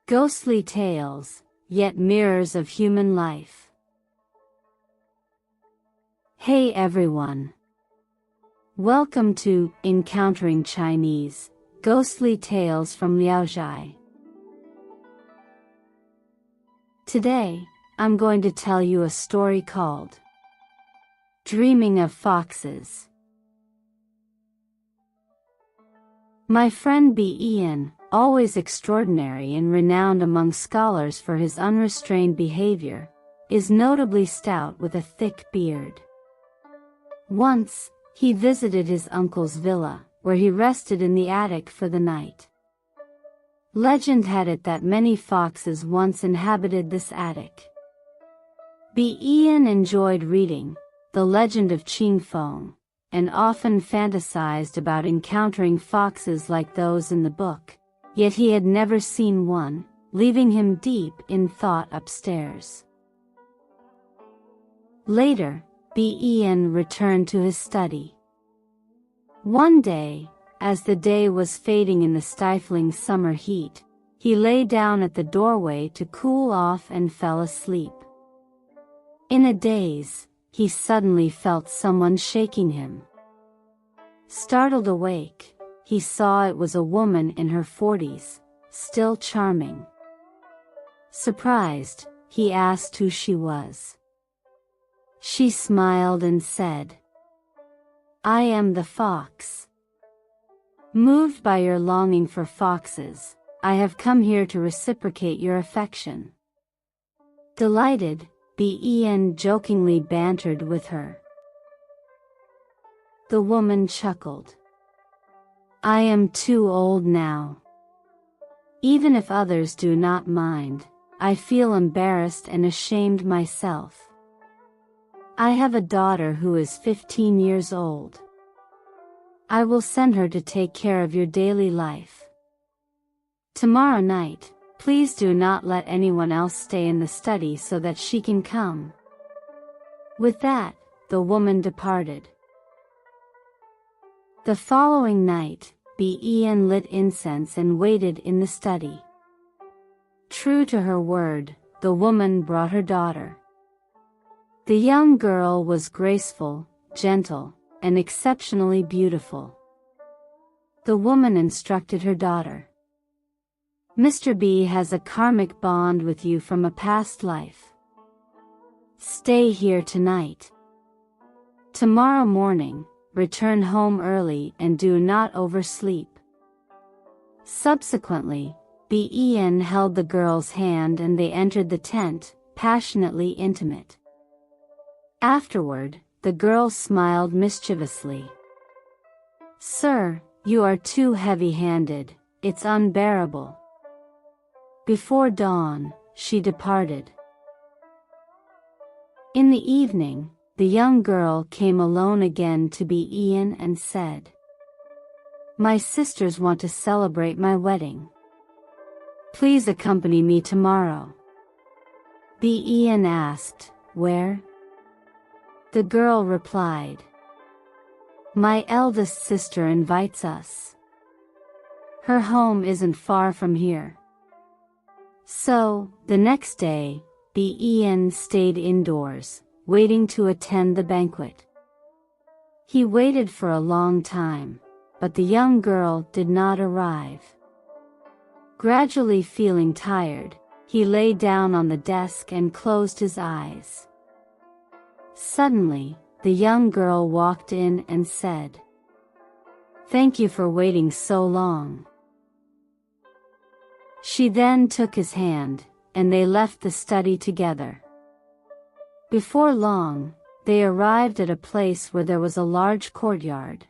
Ghostly tales, yet mirrors of human life. Hey everyone! Welcome to Encountering Chinese, Ghostly Tales from Zhai. Today, I'm going to tell you a story called Dreaming of Foxes. My friend B. Ian, always extraordinary and renowned among scholars for his unrestrained behavior, is notably stout with a thick beard. Once, he visited his uncle's villa, where he rested in the attic for the night. Legend had it that many foxes once inhabited this attic. B. Ian enjoyed reading The Legend of Qing Feng, and often fantasized about encountering foxes like those in the book, yet he had never seen one, leaving him deep in thought upstairs. Later, B. Ian returned to his study. One day, as the day was fading in the stifling summer heat, he lay down at the doorway to cool off and fell asleep. In a daze, he suddenly felt someone shaking him. Startled awake, he saw it was a woman in her 40s, still charming. Surprised, he asked who she was. She smiled and said, "I am the fox. Moved by your longing for foxes, I have come here to reciprocate your affection." Delighted, B. Ian jokingly bantered with her. The woman chuckled. "I am too old now. Even if others do not mind, I feel embarrassed and ashamed myself. I have a daughter who is 15 years old. I will send her to take care of your daily life. Tomorrow night, please do not let anyone else stay in the study so that she can come." With that, the woman departed. The following night, B. Ian lit incense and waited in the study. True to her word, the woman brought her daughter. The young girl was graceful, gentle, and exceptionally beautiful. The woman instructed her daughter, "Mr. B has a karmic bond with you from a past life. Stay here tonight. Tomorrow morning, return home early and do not oversleep." Subsequently, B. Ian held the girl's hand and they entered the tent, passionately intimate. Afterward, the girl smiled mischievously. "Sir, you are too heavy-handed, it's unbearable." Before dawn, she departed. In the evening, the young girl came alone again to B. Ian and said, "My sisters want to celebrate my wedding. Please accompany me tomorrow." B. Ian asked, "Where?" The girl replied, "My eldest sister invites us. Her home isn't far from here." So, the next day, B. Ian stayed indoors, waiting to attend the banquet. He waited for a long time, but the young girl did not arrive. Gradually feeling tired, he lay down on the desk and closed his eyes. Suddenly, the young girl walked in and said, "Thank you for waiting so long." She then took his hand, and they left the study together. Before long, they arrived at a place where there was a large courtyard.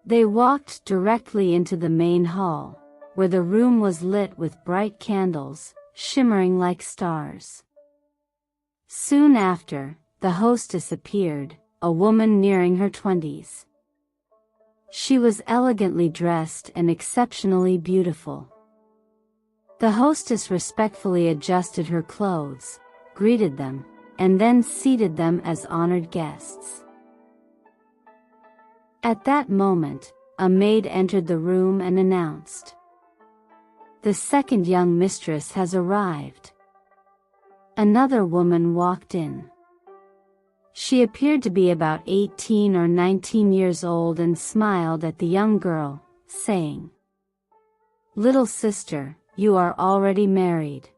They walked directly into the main hall, where the room was lit with bright candles, shimmering like stars. Soon after, the hostess appeared, a woman nearing her 20s. She was elegantly dressed and exceptionally beautiful. The hostess respectfully adjusted her clothes, greeted them, and then seated them as honored guests. At that moment, a maid entered the room and announced, The second young mistress has arrived." Another woman walked in. She appeared to be about 18 or 19 years old and smiled at the young girl, saying, "Little sister, you are already married.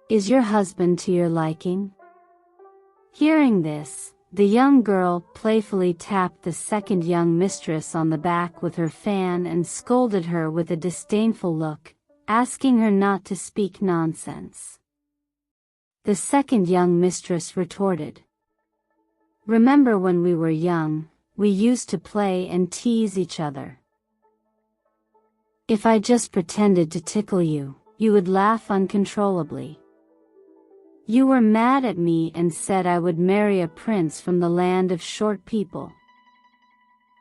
Is your husband to your liking?" Hearing this, the young girl playfully tapped the second young mistress on the back with her fan and scolded her with a disdainful look, asking her not to speak nonsense. The second young mistress retorted, "Remember when we were young, we used to play and tease each other. If I just pretended to tickle you, you would laugh uncontrollably. You were mad at me and said I would marry a prince from the land of short people.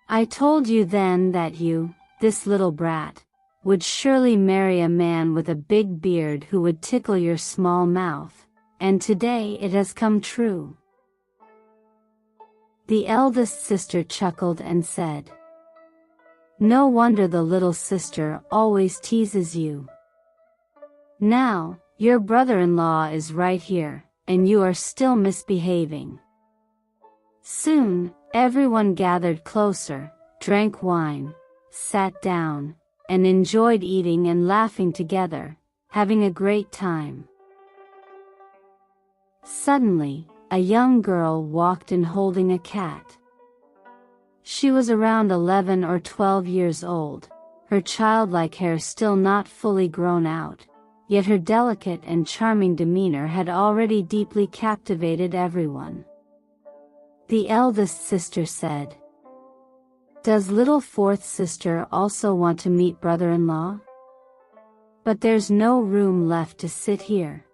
I told you then that you, this little brat, would surely marry a man with a big beard who would tickle your small mouth, and today it has come true." The eldest sister chuckled and said, "No wonder the little sister always teases you. Now, your brother-in-law is right here, and you are still misbehaving." Soon, everyone gathered closer, drank wine, sat down, and enjoyed eating and laughing together, having a great time. Suddenly, a young girl walked in holding a cat. She was around 11 or 12 years old, her childlike hair still not fully grown out, yet her delicate and charming demeanor had already deeply captivated everyone. The eldest sister said, "Does little fourth sister also want to meet brother-in-law? But there's no room left to sit here."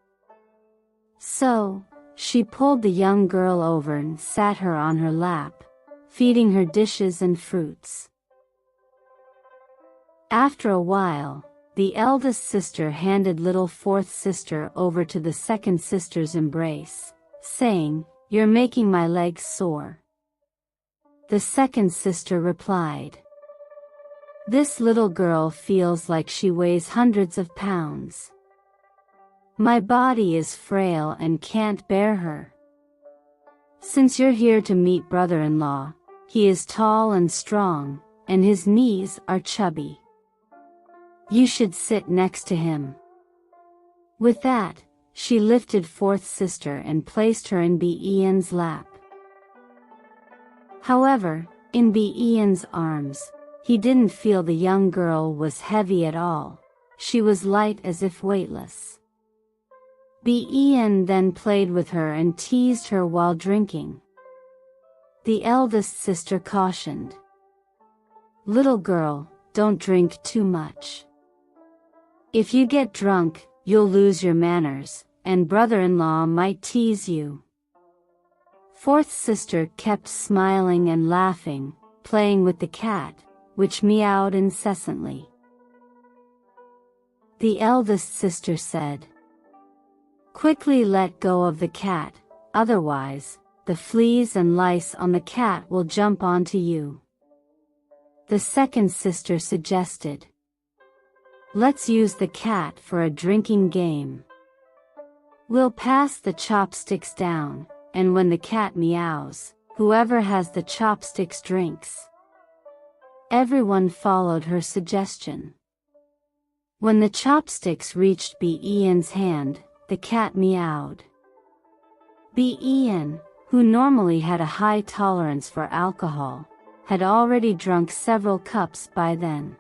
So, she pulled the young girl over and sat her on her lap, feeding her dishes and fruits. After a while, the eldest sister handed little fourth sister over to the second sister's embrace, saying, "You're making my legs sore." The second sister replied, "This little girl feels like she weighs hundreds of pounds. My body is frail and can't bear her. Since you're here to meet brother-in-law, he is tall and strong, and his knees are chubby. You should sit next to him." With that, she lifted fourth sister and placed her in Be-Ian's lap. However, in Be-Ian's arms, he didn't feel the young girl was heavy at all. She was light as if weightless. Be-Ian then played with her and teased her while drinking. The eldest sister cautioned, "Little girl, don't drink too much. If you get drunk, you'll lose your manners, and brother-in-law might tease you." Fourth sister kept smiling and laughing, playing with the cat, which meowed incessantly. The eldest sister said, "Quickly let go of the cat, otherwise, the fleas and lice on the cat will jump onto you." The second sister suggested, "Let's use the cat for a drinking game. We'll pass the chopsticks down, and when the cat meows, whoever has the chopsticks drinks." Everyone followed her suggestion. When the chopsticks reached Be-Ian's hand, the cat meowed. Be-Ian, who normally had a high tolerance for alcohol, had already drunk several cups by then.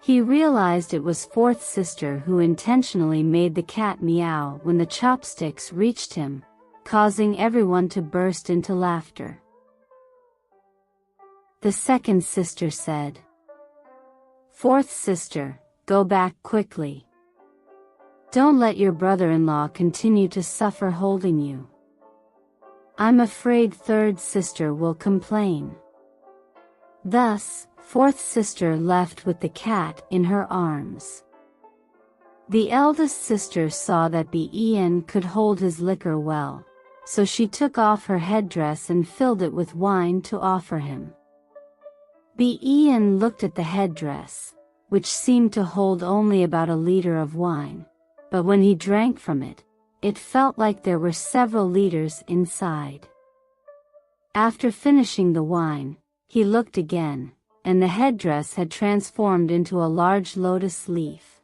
He realized it was fourth sister who intentionally made the cat meow when the chopsticks reached him, causing everyone to burst into laughter. The second sister said, "Fourth sister, go back quickly. Don't let your brother-in-law continue to suffer holding you. I'm afraid third sister will complain." Thus, fourth sister left with the cat in her arms. The eldest sister saw that Be-Ian could hold his liquor well, so she took off her headdress and filled it with wine to offer him. Be-Ian looked at the headdress, which seemed to hold only about a liter of wine, but when he drank from it, it felt like there were several liters inside. After finishing the wine, he looked again, and the headdress had transformed into a large lotus leaf.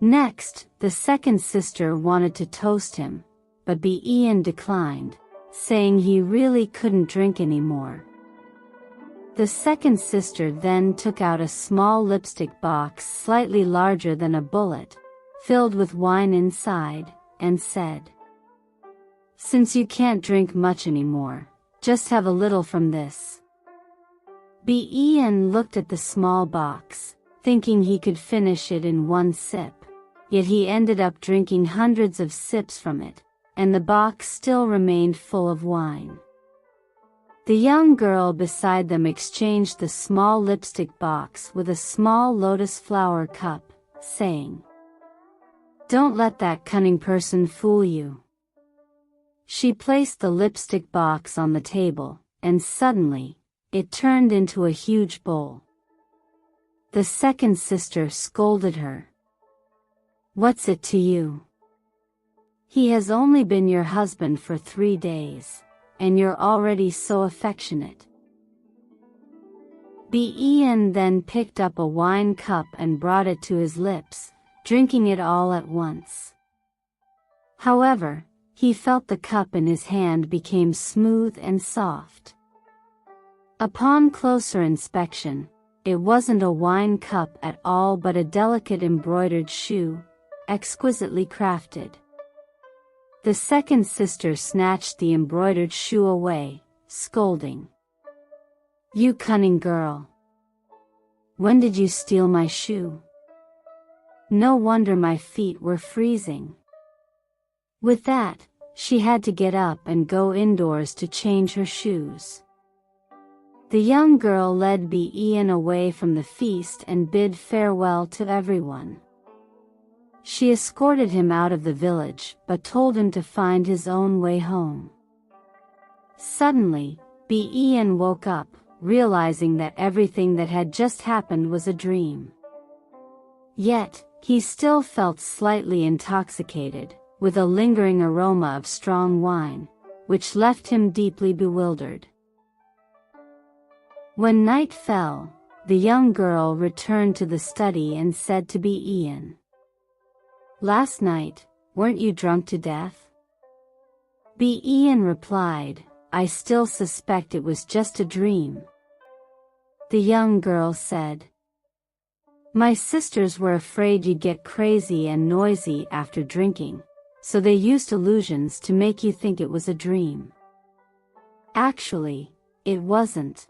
Next, the second sister wanted to toast him, but Ian declined, saying he really couldn't drink anymore. The second sister then took out a small lipstick box slightly larger than a bullet, filled with wine inside, and said, "Since you can't drink much anymore, just have a little from this." Ian looked at the small box, thinking he could finish it in one sip, yet he ended up drinking hundreds of sips from it, and the box still remained full of wine. The young girl beside them exchanged the small lipstick box with a small lotus flower cup, saying, "Don't let that cunning person fool you." She placed the lipstick box on the table, and suddenly, it turned into a huge bowl. The second sister scolded her. "What's it to you? He has only been your husband for 3 days, and you're already so affectionate." Ian then picked up a wine cup and brought it to his lips, drinking it all at once. However, he felt the cup in his hand became smooth and soft. Upon closer inspection, it wasn't a wine cup at all but a delicate embroidered shoe, exquisitely crafted. The second sister snatched the embroidered shoe away, scolding, "You cunning girl! When did you steal my shoe? No wonder my feet were freezing." With that, she had to get up and go indoors to change her shoes. The young girl led Ian away from the feast and bid farewell to everyone. She escorted him out of the village but told him to find his own way home. Suddenly, Ian woke up, realizing that everything that had just happened was a dream. Yet, he still felt slightly intoxicated, with a lingering aroma of strong wine, which left him deeply bewildered. When night fell, the young girl returned to the study and said to Ian, "Last night, weren't you drunk to death?" Ian replied, "I still suspect it was just a dream." The young girl said, "My sisters were afraid you'd get crazy and noisy after drinking, so they used illusions to make you think it was a dream. Actually, it wasn't."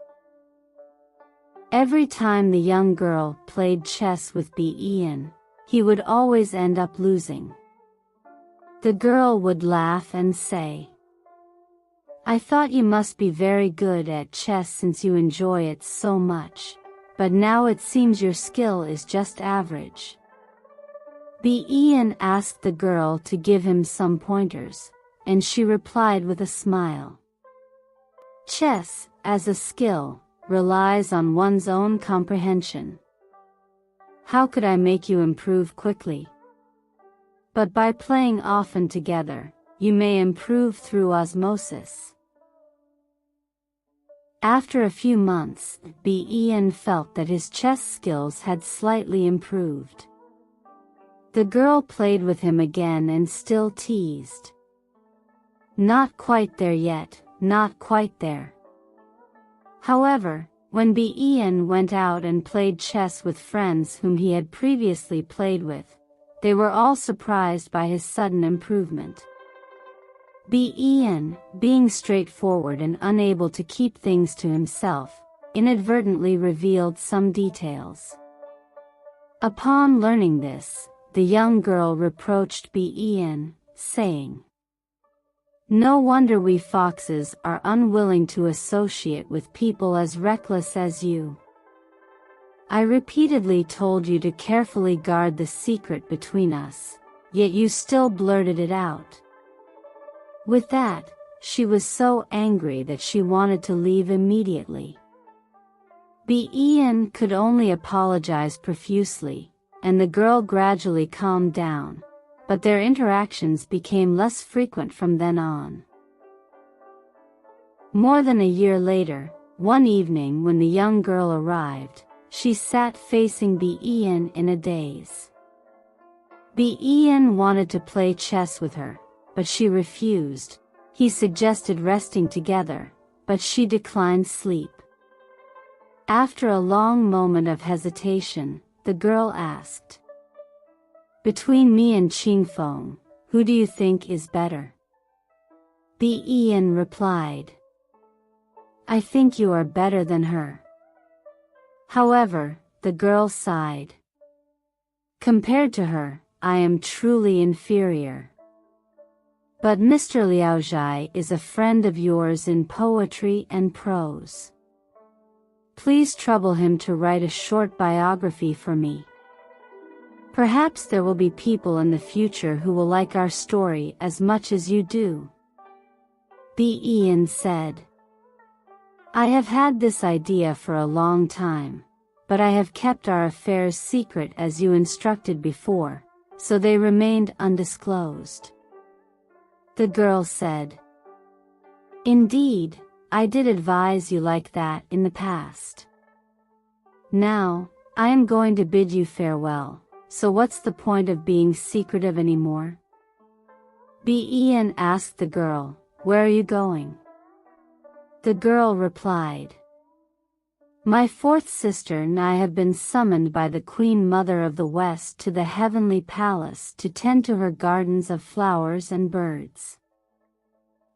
Every time the young girl played chess with Ian, he would always end up losing. The girl would laugh and say, "I thought you must be very good at chess since you enjoy it so much, but now it seems your skill is just average." Ian asked the girl to give him some pointers, and she replied with a smile, "Chess, as a skill, relies on one's own comprehension. How could I make you improve quickly? But by playing often together, you may improve through osmosis." After a few months, Ian felt that his chess skills had slightly improved. The girl played with him again and still teased, "Not quite there yet, not quite there." However, when Ian went out and played chess with friends whom he had previously played with, they were all surprised by his sudden improvement. Ian, being straightforward and unable to keep things to himself, inadvertently revealed some details. Upon learning this, the young girl reproached Ian, saying, "No wonder we foxes are unwilling to associate with people as reckless as you. I repeatedly told you to carefully guard the secret between us, yet you still blurted it out." With that, she was so angry that she wanted to leave immediately. Ian could only apologize profusely, and the girl gradually calmed down, but their interactions became less frequent from then on. More than a year later, one evening when the young girl arrived, she sat facing Ian in a daze. Ian wanted to play chess with her, but she refused. He suggested resting together, but she declined sleep. After a long moment of hesitation, the girl asked, "Between me and Qingfeng, who do you think is better?" Ian replied, "I think you are better than her." However, the girl sighed. "Compared to her, I am truly inferior. But Mr. Liao Zhai is a friend of yours in poetry and prose. Please trouble him to write a short biography for me. Perhaps there will be people in the future who will like our story as much as you do." Ian said, "I have had this idea for a long time, but I have kept our affairs secret as you instructed before, so they remained undisclosed." The girl said, "Indeed, I did advise you like that in the past. Now, I am going to bid you farewell, so what's the point of being secretive anymore?" Ian asked the girl, "Where are you going?" The girl replied, "My fourth sister and I have been summoned by the Queen Mother of the West to the Heavenly Palace to tend to her gardens of flowers and birds.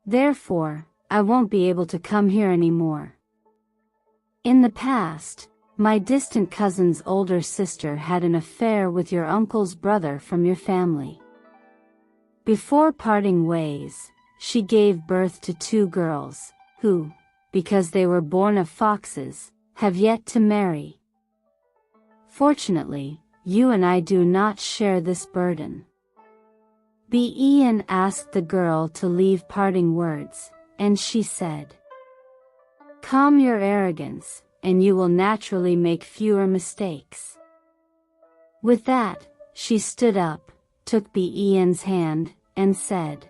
Therefore, I won't be able to come here anymore. In the past, my distant cousin's older sister had an affair with your uncle's brother from your family. Before parting ways, she gave birth to 2 girls, who, because they were born of foxes, have yet to marry. Fortunately, you and I do not share this burden." Ian asked the girl to leave parting words, and she said, "Calm your arrogance, and you will naturally make fewer mistakes." With that, she stood up, took Ian's hand, and said,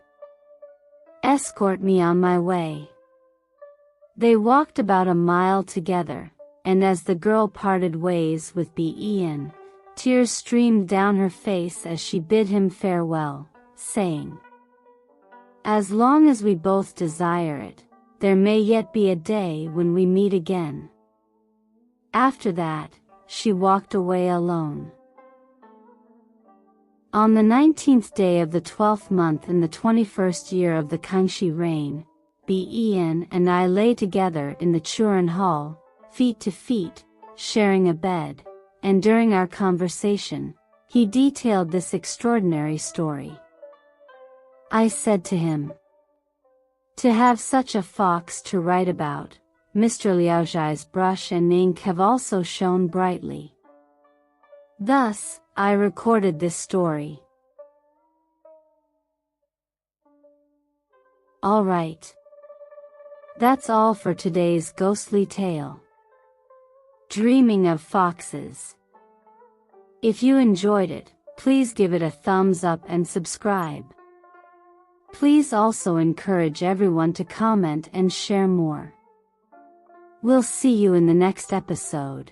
"Escort me on my way." They walked about a mile together, and as the girl parted ways with Ian, tears streamed down her face as she bid him farewell, saying, "As long as we both desire it, there may yet be a day when we meet again." After that, she walked away alone. On the 19th day of the 12th month in the 21st year of the Kangxi reign, Ian and I lay together in the Churan hall, feet to feet, sharing a bed, and during our conversation, he detailed this extraordinary story. I said to him, "To have such a fox to write about, Mr. Liao Zhai's brush and ink have also shone brightly." Thus, I recorded this story. Alright. That's all for today's ghostly tale. Dreaming of Foxes. If you enjoyed it, please give it a thumbs up and subscribe. Please also encourage everyone to comment and share more. We'll see you in the next episode.